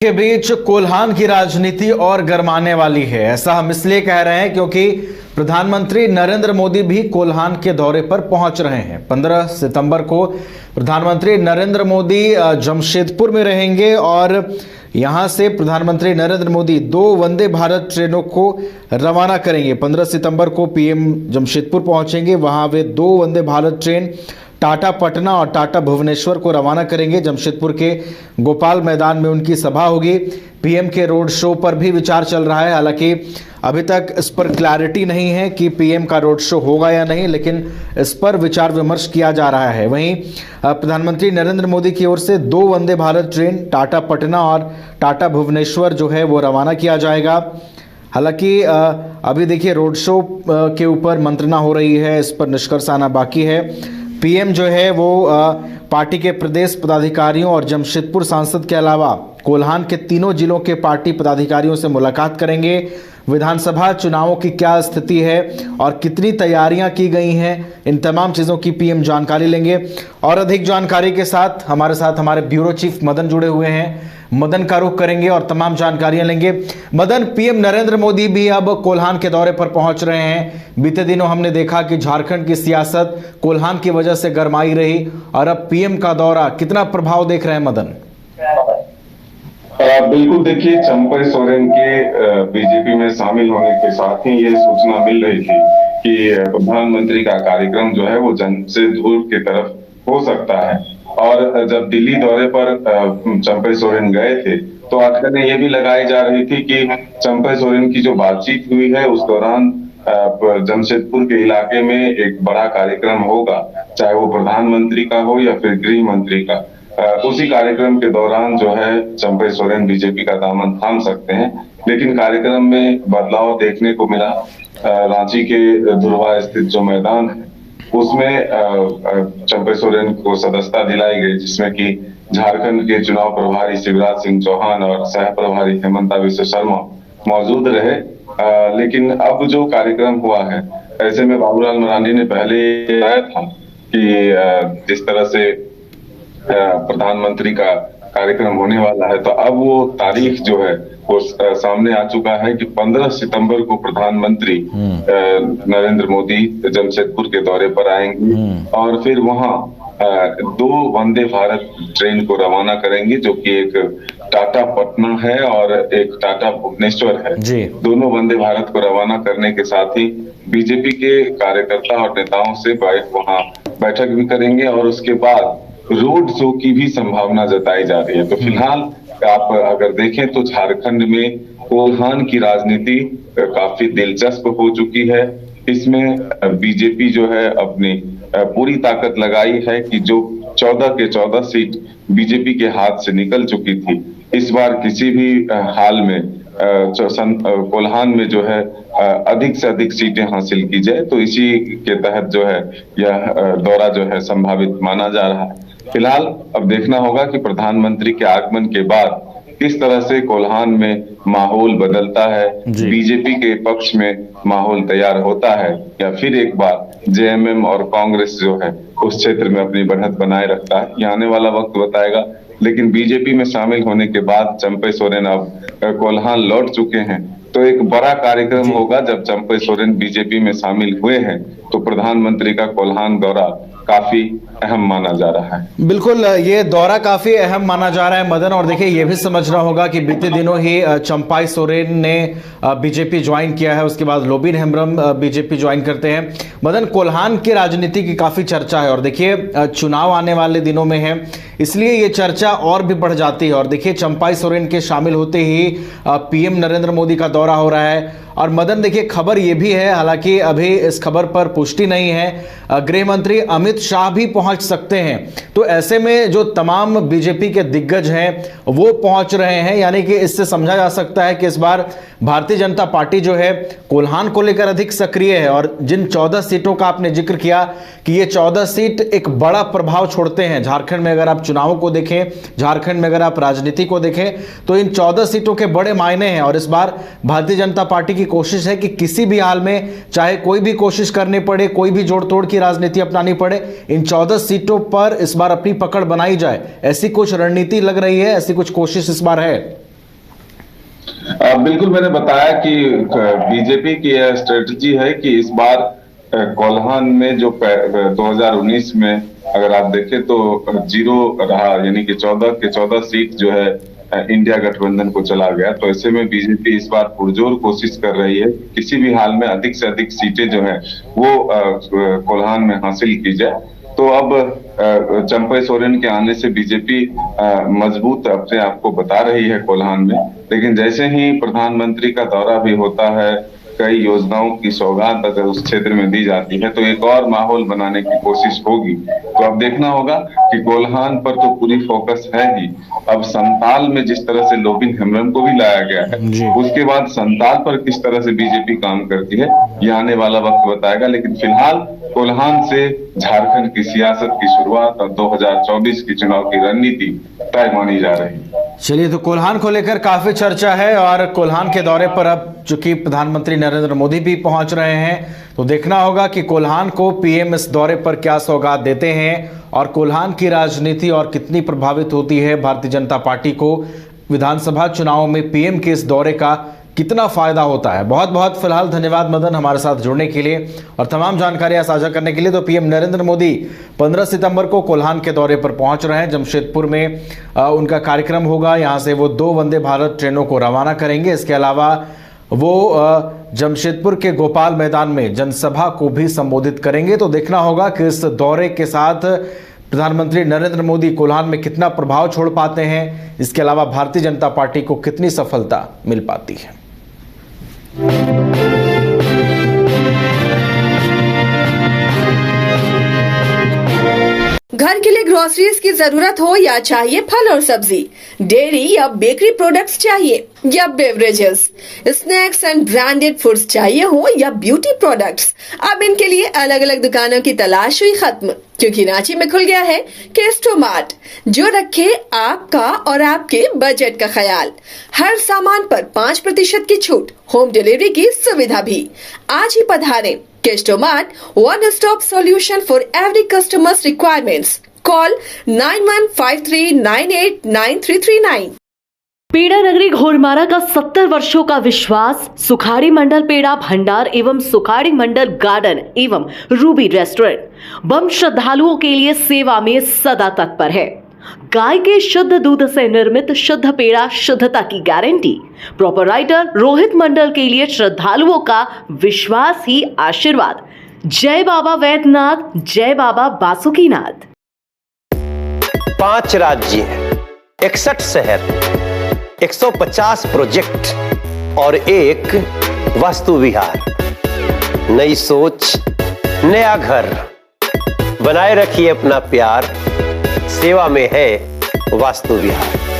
के बीच कोल्हान की राजनीति और गरमाने वाली है। ऐसा हम इसलिए कह रहे हैं क्योंकि प्रधानमंत्री नरेंद्र मोदी भी कोल्हान के दौरे पर पहुंच रहे हैं। 15 सितंबर को प्रधानमंत्री नरेंद्र मोदी जमशेदपुर में रहेंगे और यहां से प्रधानमंत्री नरेंद्र मोदी 2 वंदे भारत ट्रेनों को रवाना करेंगे। 15 सितंबर को पीएम जमशेदपुर पहुंचेंगे, वहां वे 2 वंदे भारत ट्रेन टाटा पटना और टाटा भुवनेश्वर को रवाना करेंगे। जमशेदपुर के गोपाल मैदान में उनकी सभा होगी। पीएम के रोड शो पर भी विचार चल रहा है। हालांकि अभी तक इस पर क्लैरिटी नहीं है कि पीएम का रोड शो होगा या नहीं, लेकिन इस पर विचार विमर्श किया जा रहा है। वहीं प्रधानमंत्री नरेंद्र मोदी की ओर से 2 वंदे भारत ट्रेन टाटा पटना और टाटा भुवनेश्वर जो है वो रवाना किया जाएगा। हालांकि अभी देखिए रोड शो के ऊपर मंत्रणा हो रही है, इस पर निष्कर्ष आना बाकी है। पीएम जो है वो पार्टी के प्रदेश पदाधिकारियों और जमशेदपुर सांसद के अलावा कोल्हान के तीनों जिलों के पार्टी पदाधिकारियों से मुलाकात करेंगे। विधानसभा चुनावों की क्या स्थिति है और कितनी तैयारियां की गई हैं, इन तमाम चीज़ों की पीएम जानकारी लेंगे। और अधिक जानकारी के साथ हमारे ब्यूरो चीफ मदन जुड़े हुए हैं। मदन का रुख करेंगे और तमाम जानकारियां लेंगे। मदन, पीएम नरेंद्र मोदी भी अब कोल्हान के दौरे पर पहुंच रहे हैं। बीते दिनों हमने देखा कि झारखंड की सियासत कोल्हान की वजह से गरमाई रही और अब पीएम का दौरा, कितना प्रभाव देख रहे हैं मदन? बिल्कुल, देखिए चंपई सोरेन के बीजेपी में शामिल होने के साथ ही ये सूचना मिल रही थी कि प्रधानमंत्री का कार्यक्रम जो है वो जमशेदपुर की तरफ हो सकता है। और जब दिल्ली दौरे पर चंपई सोरेन गए थे तो अटकलें ये भी लगाई जा रही थी कि चंपई सोरेन की जो बातचीत हुई है उस दौरान जमशेदपुर के इलाके में एक बड़ा कार्यक्रम होगा, चाहे वो प्रधानमंत्री का हो या फिर गृह मंत्री का। उसी कार्यक्रम के दौरान जो है चंपई सोरेन बीजेपी का दामन थाम सकते हैं, लेकिन कार्यक्रम में बदलाव देखने को मिला। रांची के धुरवा स्थित जो मैदान है उसमें चंपई सोरेन को सदस्यता दिलाई गई, जिसमें कि झारखंड के चुनाव प्रभारी शिवराज सिंह चौहान और सह प्रभारी हेमंता विश्व शर्मा मौजूद रहे। लेकिन अब जो कार्यक्रम हुआ है, ऐसे में बाबूलाल मरांडी ने पहले बताया था कि जिस तरह से प्रधानमंत्री का कार्यक्रम होने वाला है, तो अब वो तारीख जो है वो सामने आ चुका है कि 15 सितंबर को प्रधानमंत्री नरेंद्र मोदी जमशेदपुर के दौरे पर आएंगे और फिर वहां 2 वंदे भारत ट्रेन को रवाना करेंगे, जो कि एक टाटा पटना है और एक टाटा भुवनेश्वर है। दोनों वंदे भारत को रवाना करने के साथ ही बीजेपी के कार्यकर्ता और नेताओं से वहां बैठक भी करेंगे और उसके बाद रोड शो की भी संभावना जताई जा रही है। तो फिलहाल आप अगर देखें तो झारखंड में कोल्हान की राजनीति काफी दिलचस्प हो चुकी है। इसमें बीजेपी जो है अपनी पूरी ताकत लगाई है कि जो 14 के 14 सीट बीजेपी के हाथ से निकल चुकी थी, इस बार किसी भी हाल में कोल्हान में जो है अधिक से अधिक सीटें हासिल की जाए, तो इसी के तहत जो है यह दौरा जो है संभावित माना जा रहा है। फिलहाल अब देखना होगा कि प्रधानमंत्री के आगमन के बाद किस तरह से कोल्हान में माहौल बदलता है, बीजेपी के पक्ष में माहौल तैयार होता है या फिर एक बार जेएमएम और कांग्रेस जो है उस क्षेत्र में अपनी बढ़त बनाए रखता है। ये आने वाला वक्त बताएगा। लेकिन बीजेपी में शामिल होने के बाद चंपई सोरेन अब कोल्हान लौट चुके हैं, तो एक बड़ा कार्यक्रम होगा। जब चंपई सोरेन बीजेपी में शामिल हुए हैं तो प्रधानमंत्री का कोल्हान दौरा काफी अहम माना जा रहा है। बिल्कुल, ये दौरा काफी अहम माना जा रहा है मदन। और देखिए ये भी समझना होगा कि बीते दिनों ही चंपई सोरेन ने बीजेपी ज्वाइन किया है, उसके बाद लोबिन हेम्ब्रम बीजेपी ज्वाइन करते हैं। मदन, कोल्हान की राजनीति की काफी चर्चा है और देखिए चुनाव आने वाले दिनों में है, इसलिए ये चर्चा और भी बढ़ जाती है। और देखिए चंपई सोरेन के शामिल होते ही पीएम नरेंद्र मोदी का दौरा हो रहा है। और मदन देखिए खबर ये भी है, हालांकि अभी इस खबर पर पुष्टि नहीं है, गृह मंत्री अमित शाह भी पहुंच सकते हैं। तो ऐसे में जो तमाम बीजेपी के दिग्गज हैं वो पहुंच रहे हैं, यानी कि इससे समझा जा सकता है कि इस बार भारतीय जनता पार्टी जो है कोल्हान को लेकर अधिक सक्रिय है। और जिन 14 सीटों का आपने जिक्र किया कि ये 14 सीट एक बड़ा प्रभाव छोड़ते हैं झारखंड में। अगर आप चुनावों को देखें, झारखंड में अगर आप राजनीति को देखें, तो इन 14 सीटों के बड़े मायने हैं। और इस बार भारतीय जनता पार्टी की कोशिश है कि किसी भी हाल में, चाहे कोई भी कोशिश करनी पड़े, कोई भी जोड़ तोड़ की राजनीति अपनानी पड़े, इन 14 सीटों पर इस बार अपनी पकड़ बनाई जाए। ऐसी कुछ रणनीति लग रही है, ऐसी कुछ कोशिश इस बार है? बिल्कुल, मैंने बताया कि बीजेपी की यह स्ट्रेटजी है कि इस बार कोल्हान में जो 2019 में अगर आप देखें तो जीरो रहा, यानी कि 14 के 14 सीट जो है इंडिया गठबंधन को चला गया। तो ऐसे में बीजेपी इस बार पुरजोर कोशिश कर रही है किसी भी हाल में अधिक से अधिक सीटें जो है वो कोल्हान में हासिल की जाए। तो अब चंपई सोरेन के आने से बीजेपी मजबूत अपने आप को बता रही है कोल्हान में, लेकिन जैसे ही प्रधानमंत्री का दौरा भी होता है, कई योजनाओं की सौगात अगर उस क्षेत्र में दी जाती है तो एक और माहौल बनाने की कोशिश होगी। तो अब देखना होगा कि कोल्हान पर तो पूरी फोकस है ही, अब संताल में जिस तरह से लोबिन हेम्ब्रम को भी लाया गया है, उसके बाद संताल पर किस तरह से बीजेपी काम करती है ये आने वाला वक्त बताएगा। लेकिन फिलहाल कोल्हान से झारखंड की सियासत की शुरुआत और 2024 की चुनाव की रणनीति तय मानी जा रही है। चलिए, तो कोल्हान को लेकर काफी चर्चा है और कोल्हान के दौरे पर अब चूंकि प्रधानमंत्री नरेंद्र मोदी भी पहुंच रहे हैं, तो देखना होगा कि कोल्हान को पीएम इस दौरे पर क्या सौगात देते हैं और कोल्हान की राजनीति और कितनी प्रभावित होती है भारतीय जनता पार्टी को विधानसभा चुनाव में पीएम के इस दौरे का कितना फायदा होता है। बहुत बहुत फिलहाल धन्यवाद मदन हमारे साथ जुड़ने के लिए और तमाम जानकारियां साझा करने के लिए। तो पीएम नरेंद्र मोदी 15 सितंबर को कोल्हान के दौरे पर पहुंच रहे हैं। जमशेदपुर में उनका कार्यक्रम होगा, यहां से वो 2 वंदे भारत ट्रेनों को रवाना करेंगे। इसके अलावा वो जमशेदपुर के गोपाल मैदान में जनसभा को भी संबोधित करेंगे। तो देखना होगा कि इस दौरे के साथ प्रधानमंत्री नरेंद्र मोदी कोल्हान में कितना प्रभाव छोड़ पाते हैं, इसके अलावा भारतीय जनता पार्टी को कितनी सफलता मिल पाती है। घर के लिए ग्रोसरीज की जरूरत हो या चाहिए फल और सब्जी, डेयरी या बेकरी प्रोडक्ट्स चाहिए या beverages, snacks and branded foods चाहिए हो या ब्यूटी प्रोडक्ट्स, अब इनके लिए अलग अलग दुकानों की तलाश हुई खत्म, क्योंकि रांची में खुल गया है केस्टो मार्ट, जो रखे आपका और आपके बजट का ख्याल। हर सामान पर 5% की छूट, होम डिलीवरी की सुविधा भी। आज ही पधारें Kesto Mart, one stop solution for every customers requirements. Call 9153989339। पेड़ा नगरी घोड़मारा का 70 वर्षों का विश्वास सुखाड़ी मंडल पेड़ा भंडार एवं सुखाड़ी मंडल गार्डन एवं रूबी रेस्टोरेंट बम श्रद्धालुओं के लिए सेवा में सदा तत्पर है। गाय के शुद्ध दूध से निर्मित शुद्ध पेड़ा, शुद्धता की गारंटी। प्रोपराइटर रोहित मंडल के लिए श्रद्धालुओं का विश्वास ही आशीर्वाद। जय बाबा वैद्यनाथ, जय बाबा बासुकीनाथ। 5 राज्य, 61 शहर, 150 प्रोजेक्ट और एक वास्तु विहार। नई सोच, नया घर। बनाए रखिए अपना प्यार, सेवा में है वास्तु विहार।